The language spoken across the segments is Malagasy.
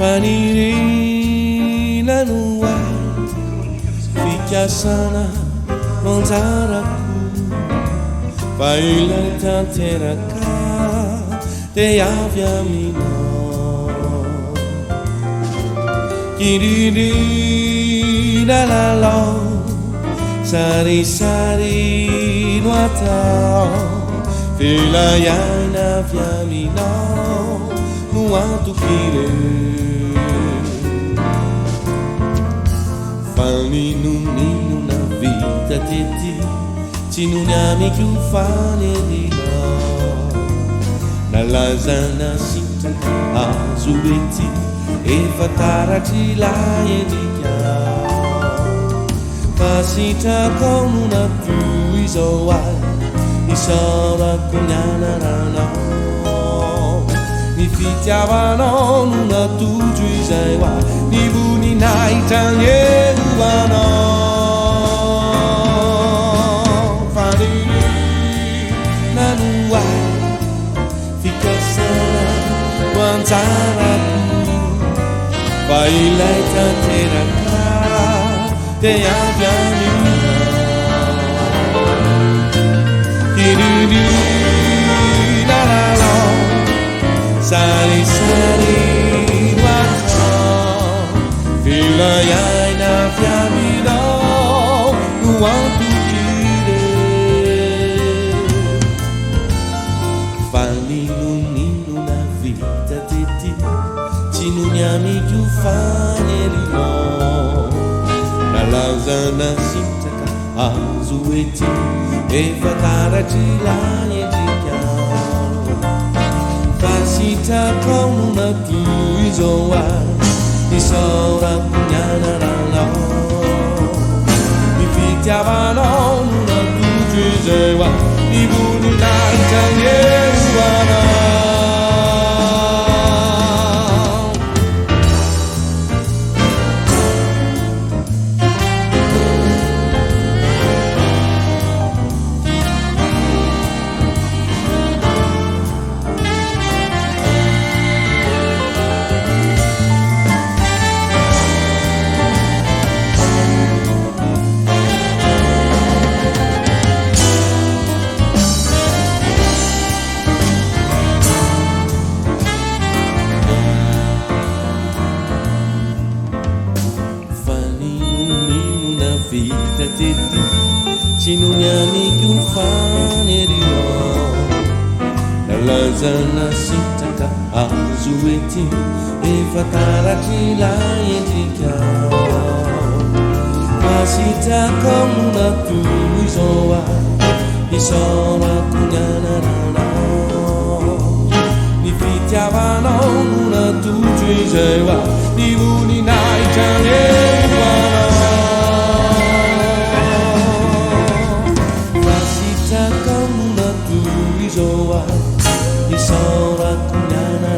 Faniri la nua fica sana monzaraku Faila tantera ka te aviamino Kiriri la la la Sari sari nuata Fila yaina aviamino Nuatu kire Fani nunino na vita teti Ci non ami più fane di no La lasagna sinta azuletti E fatara ci la e di chia Pasita con una più isoa Isola con no Mi fittiavano una tu giusewa Ni buni naitan yeruano Faniri na nua Fica sana guantaraku Bailai tantera ka Te aviamino Kiriri la la la Sari sari nuata Fila yaina fiamino Nuantu kire Fani nunino na vita teti Ci non ami più fane di no La lasagna sintaca azuletti E fatara ci la e di Pasita con una tua isola Di sora pugnana Mi fittiavano una tua isola Di buni naitan Vita teti ci non ami più fane di no La lasagna sintaca azuletti E fatara ci la e di Pasita con una tua isola Isola pugnana Mi fittiavano una tua isola Di buni naitan Di sora cugnana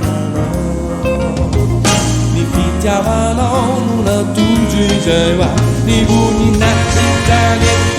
Mi fittiavano una tua gisewa Di buni naitan